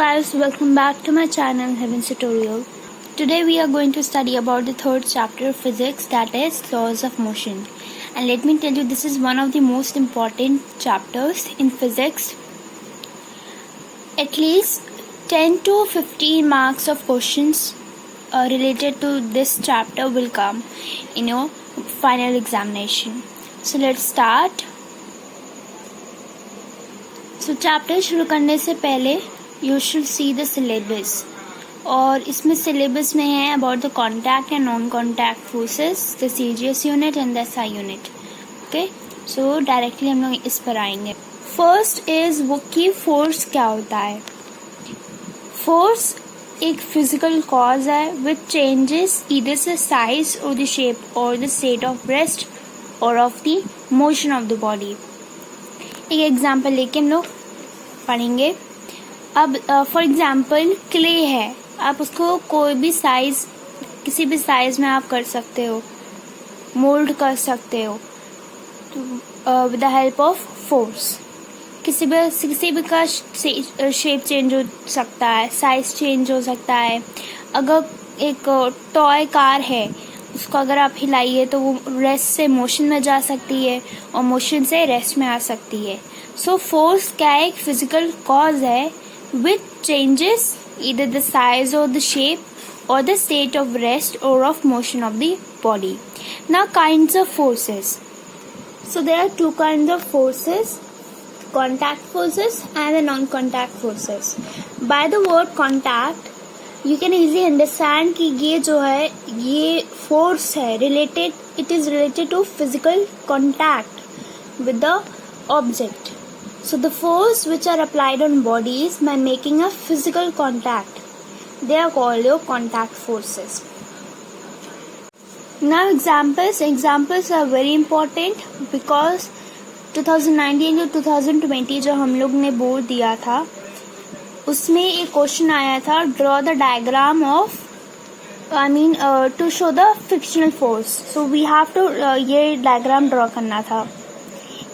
guys, welcome back to my channel Heaven's Tutorial. Today we are going to study about the third chapter of physics, that is laws of motion. And let me tell you, this is one of the most important chapters in physics. At least 10 to 15 marks of questions related to this chapter will come in your final examination. So let's start. So chapter शुरू करने से पहले you should see the syllabus, और इसमें syllabus में है about the contact and non contact forces, the CGS unit and the SI unit. Okay, so directly हम लोग इस पर आएंगे. फर्स्ट इज वो कि फोर्स क्या होता है. फोर्स एक फिजिकल कॉज है which changes either the size or the shape or the state of rest or of the motion of the body. एक एग्जाम्पल लेके हम लोग पढ़ेंगे. अब फॉर एग्जाम्पल क्ले है, आप उसको कोई भी साइज, किसी भी साइज में आप कर सकते हो, मोल्ड कर सकते हो with the help of force. किसी भी का शेप चेंज हो सकता है, साइज चेंज हो सकता है. अगर एक टॉय कार है, उसको अगर आप हिलाइए तो वो रेस्ट से मोशन में जा सकती है और मोशन से रेस्ट में आ सकती है. सो फोर्स क्या है, एक फिजिकल कॉज है which changes either the size or the shape or the state of rest or of motion of the body. Now kinds of forces. So there are two kinds of forces, contact forces and the non-contact forces. By the word contact, you can easily understand कि ये जो है ये force है related, it is related to physical contact with the object. So the force which are applied on bodies by making a physical contact, they are called your contact forces. Now examples are very important because 2019 to 2020 जो हम लोग ने board दिया था उसमें एक question आया था, draw the diagram of to show the frictional force. So we have to ये डायग्राम ड्रॉ करना था,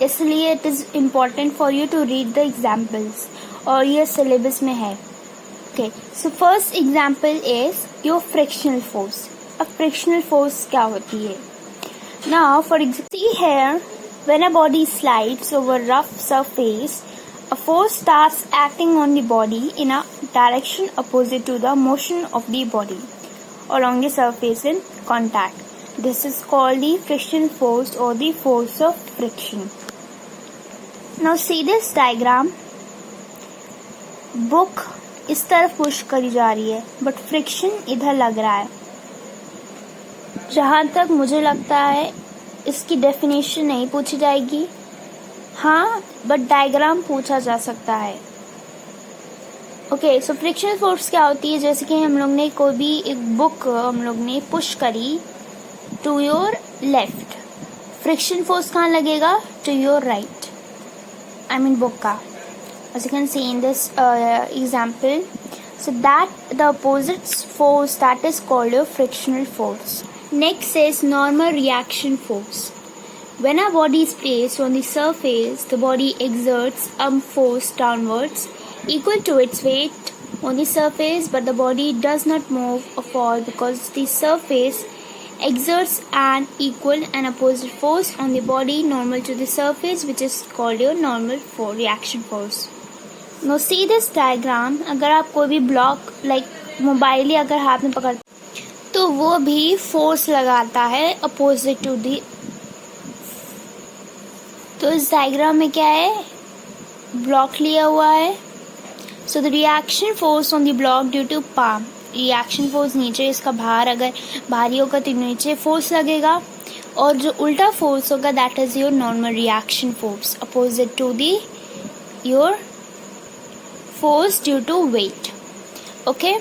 इसलिए it is important for you to read the examples और ये सिलेबस में है. Okay, so first example is your frictional force. अब frictional force क्या होती है. Now for example here, when a body slides over a rough surface, a force starts acting on the body in a direction opposite to the motion of the body along the surface in contact. This is called the friction force or the force of friction. Now see this diagram. Book इस तरफ push करी जा रही है but friction इधर लग रहा है. जहाँ तक मुझे लगता है इसकी डेफिनेशन नहीं पूछी जाएगी, हाँ, बट डायग्राम पूछा जा सकता है. ओके, सो फ्रिक्शनल फोर्स क्या होती है. जैसे कि हम लोग ने कोई भी एक बुक हम लोग ने पुश करी to your left, friction force कहाँ लगेगा, to your right, I mean book का. as you can see in this example, so that the opposite force, that is called your frictional force. Next is normal reaction force. When a body is placed on the surface, the body exerts a force downwards equal to its weight on the surface, but the body does not move or fall because the surface exerts an equal and opposite force on the body normal to the surface, which is called your normal reaction force. Now see this diagram. अगर आप कोई भी block like mobile ही अगर हाथ में पकड़ तो वो भी फोर्स लगाता है अपोजिट टू दी. तो इस डायग्राम में क्या है, ब्लॉक लिया हुआ है. So the reaction force on the block due to palm. Reaction force नीचे, इसका भार अगर भारी होगा तो नीचे फोर्स लगेगा, और जो उल्टा फोर्स होगा that is your normal reaction force opposite to the your force due to weight. Okay,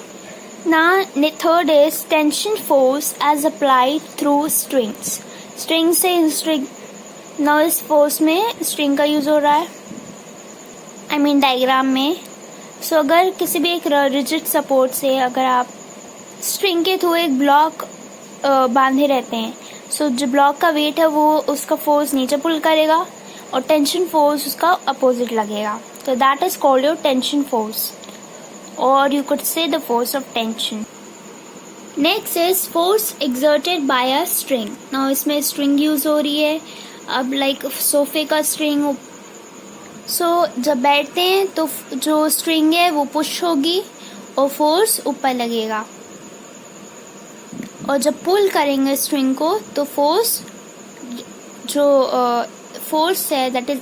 now the third is tension force as applied through strings. String से string, now इस force में string का use हो रहा है, I mean diagram में. सो अगर किसी भी एक रिजिड सपोर्ट से अगर आप स्ट्रिंग के थ्रू एक ब्लॉक बांधे रहते हैं, सो जो ब्लॉक का वेट है वो उसका फोर्स नीचे पुल करेगा और टेंशन फोर्स उसका अपोजिट लगेगा. तो that is called your tension force. or you could say the force of tension. Next is force exerted by a string. Now इसमें string use हो रही है. अब like सोफे का string हो, so जब बैठते हैं तो जो string है वो push होगी और force ऊपर लगेगा, और जब pull करेंगे string को तो force जो force है that is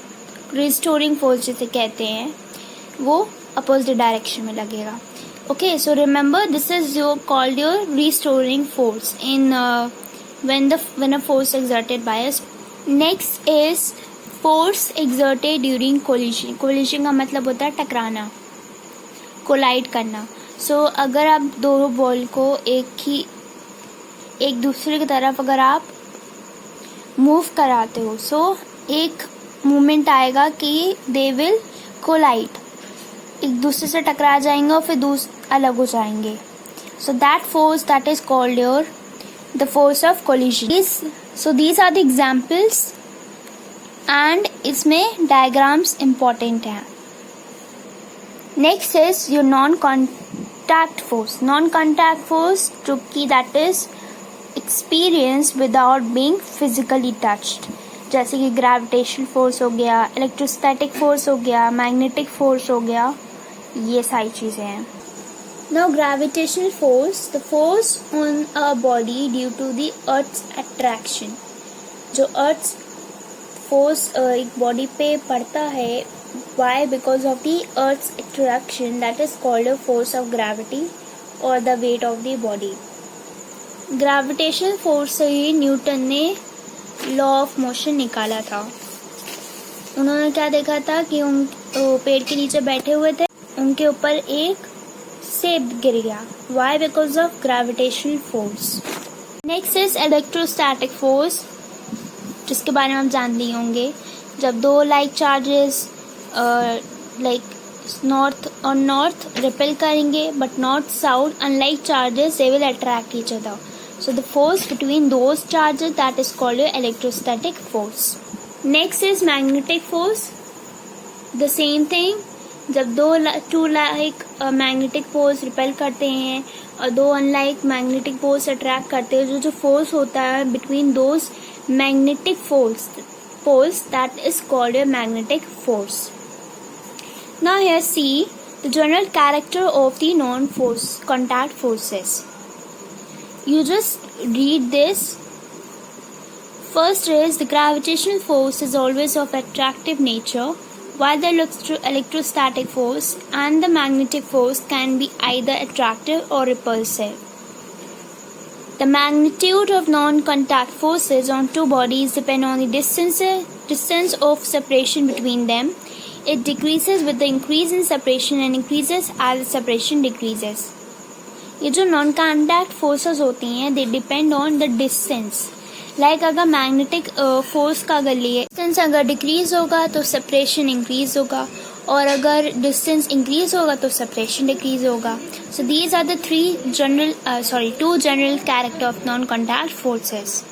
restoring force जिसे कहते हैं वो opposite direction में लगेगा. Okay, so remember this is called your restoring force in when a force exerted by us. Next is force exerted during collision. Collision का मतलब होता है टकराना, collide करना. So अगर आप दो बॉल को एक दूसरे की तरफ अगर आप मूव कराते हो, so एक मोमेंट आएगा कि they will collide, एक दूसरे से टकरा जाएंगे और फिर अलग हो जाएंगे. So that force that is called the force of collision. So these are the examples and इसमें diagrams important हैं. Next is your non-contact force. Non-contact force जो कि that is experience without being physically touched. जैसे कि gravitational force हो गया, electrostatic force हो गया, magnetic force हो गया, ये सारी चीज़ें हैं. Now gravitational force, the force on a body due to the Earth's attraction. जो Earth's force एक body पे पड़ता है, why? Because of the Earth's attraction, that is called a force of gravity or the weight of the body. Gravitational force से ही Newton ने law of motion निकाला था. उन्होंने क्या देखा था कि पेड़ के नीचे बैठे हुए थे, उनके ऊपर एक सेब गिर गया. Why? Because of gravitational force. Next is electrostatic force, जिसके बारे में आप जान लिए होंगे. जब दो like charges like north और north repel करेंगे but not south, unlike charges they will attract each other. So the force between those charges, that is called your electrostatic force. Next is magnetic force. The same thing. जब two like magnetic force repel करते हैं और दो unlike magnetic force attract करते हैं, जो force होता है between those magnetic poles, that is called a magnetic force. Now here see the general character of the non-force contact forces. You just read this. First is the gravitational force is always of attractive nature, while the electrostatic force and the magnetic force can be either attractive or repulsive. The magnitude of non-contact forces on two bodies depend on the distance of separation between them. It decreases with the increase in separation and increases as the separation decreases. ये जो non contact forces होती हैं, they depend on the distance. Like अगर magnetic force का अगर लिए distance अगर decrease होगा तो सेपरेशन इंक्रीज होगा, और अगर डिस्टेंस इंक्रीज होगा तो सेपरेशन डिक्रीज होगा. So these are the two general character of non contact forces.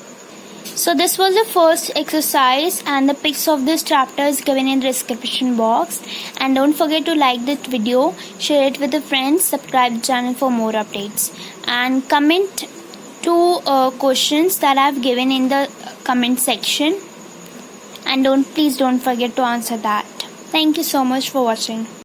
So this was the first exercise, and the pics of this chapter is given in the description box. And don't forget to like this video, share it with your friends, subscribe the channel for more updates, and comment two questions that I've given in the comment section. And please don't forget to answer that. Thank you so much for watching.